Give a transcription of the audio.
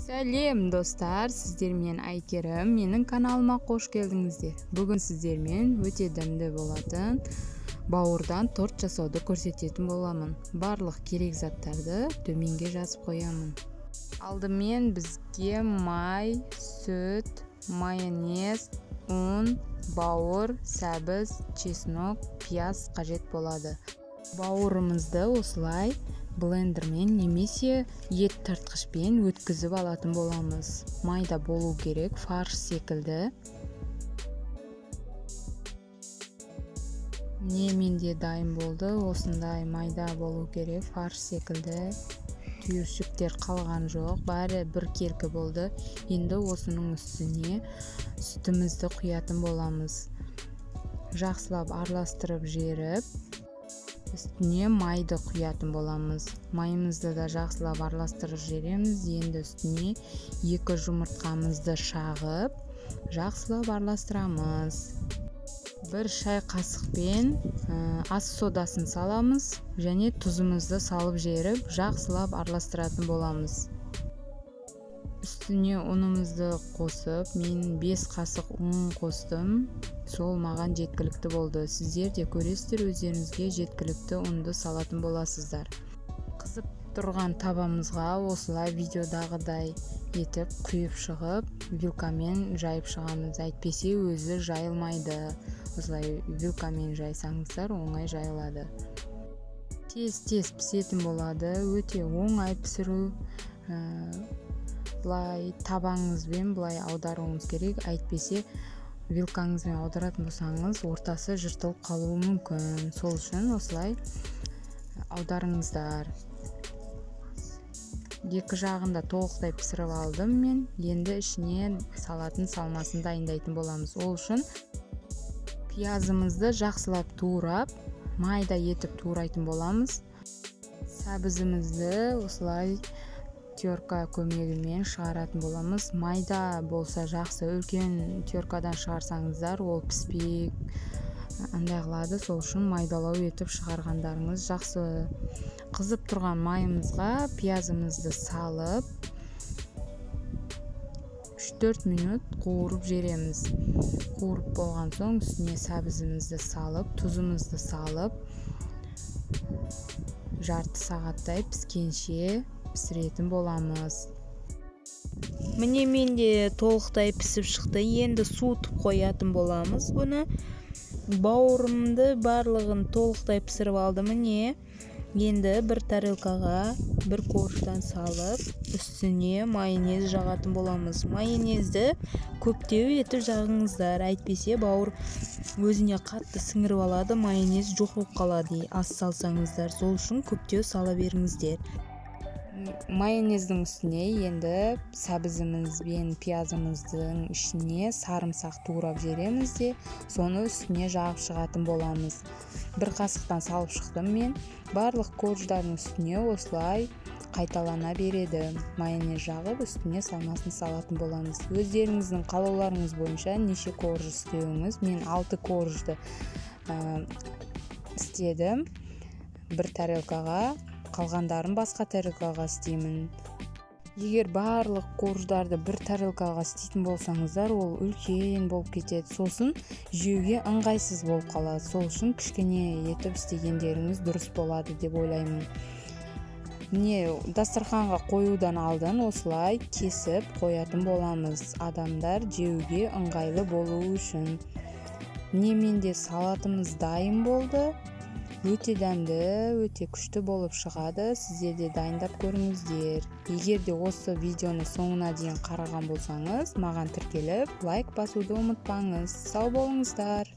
Сәлем достар, сіздер мен Айкерім, менің каналыма қош келдіңіздер. Бүгін сіздермен өте дәмді болатын бауырдан торт жасауды көрсететін боламын. Барлық керек заттарды төменге жазып қоямын. Алдымен бізге май, сүт, майонез, ұн, бауыр, сәбіз, чеснок, пияз қажет болады. Бауырымызды осылай блендермен немесе ет тартқышпен өткізіп алатын боламыз. Майда болу керек, фарш секілді. Менде дайын болды, осындай майда болу керек, фарш секілді. Түйіршіктер қалған жоқ, бәрі бір керкі болды. Енді осының үстіне сүтімізді құятын боламыз. Жақсылап араластырып жеріп, үстіне майды құятын боламыз. Майымызды да жақсылап араластырып жереміз. Енді үстіне 2 жұмыртқамызды шағып, жақсылап араластырамыз. 1 шай қасықпен ас содасын саламыз және тұзымызды салып жеріп, жақсылап араластыратын боламыз. Үстіне ұнымызды қосып, мен 5 қасық ұн қостым. Сол маған жеткілікті болды. Сіздер де көресіздер, өздеріңізге жеткілікті ұнды салатын боласыздар. Қызып тұрған табамызға осылай видеодағыдай етіп құйып шығып, вилкамен жайып шығамыз. Әйтпесе өзі жайылмайды. Осылай вилкамен жайсаңыздар, оңай жайылады. Тез пісетін болады. Өте оңай пісіру. Бұлай табаңызбен бұлай аударуыңыз керек. Әйтпесе вилкаңызбен аударатын болсаңыз, ортасы жыртылып қалуы мүмкін. Сол үшін осылай аударыңыздар. Екі жағында толықтай пісіріп алдым мен. Енді ішіне салатын салмасын дайындайтын боламыз. Ол үшін пиязымызды жақсылап турап, майда етіп турайтын боламыз. Сәбізімізді осылай терка көмегімен шығаратын боламыз. Майда болса жақсы, үлкен теркадан шығарсаңыздар, ол піспей андай қылады. Сол үшін майдалау етіп шығарғандарыңыз жақсы. Қызып тұрған майымызға пиязымызды салып 3-4 минут қуырып жереміз. Қуырып болған соң үстіне сәбізімізді салып, тұзымызды салып, жарты сағаттай піскенше пісіретін боламыз. Міне менде толықтай пісіп шықты. Енді суытып қоятын боламыз бұны. Бауырымды барлығын толықтай пісіріп алды. Міне енді бір тарелкаға бір ковштан салып, үстіне майонез жағатын боламыз. Майонезді көптеу етіп жағыңыздар. Әйтпесе бауыр өзіне қатты сіңіріп алады, майонез жоқ болып қалады. Аз салсаңыздар, сол үшін көптеу сала беріңіздер. Майонездің үстіне енді сәбізіміз бен пиязымыздың ішіне сарымсақ турап жереміз де, соны үстіне жағып шығатын боламыз. Бір қасықтан салып шықтым мен. Барлық ковштардың үстіне осылай қайталана береді. Майонез жағып, үстіне салмасын салатын боламыз. Өздеріңіздің қалауларыңыз бойынша неше ковш істеуіңіз. Мен 6 ковшты істедім. Бір тарелкаға, қалғандарын басқа тарелкаға істеймін. Егер барлық ковштарды бір тарелкаға істейтін болсаңыздар, ол үлкен болып кетеді. Сосын жеуге ыңғайсыз болып қалады. Сол үшін кішкене етіп істегендеріңіз дұрыс болады деп ойлаймын. Міне дастарханға қоюдан алдын осылай кесіп қоятын боламыз. Адамдар жеуге ыңғайлы болу үшін. Міне менде салатымыз дайын болды. Өте дәмді, өте күшті болып шығады. Сіздер де дайындап көріңіздер. Егер де осы видеоны соңына дейін қараған болсаңыз, маған тіркеліп, лайк басуды ұмытпаңыз. Сау болыңыздар.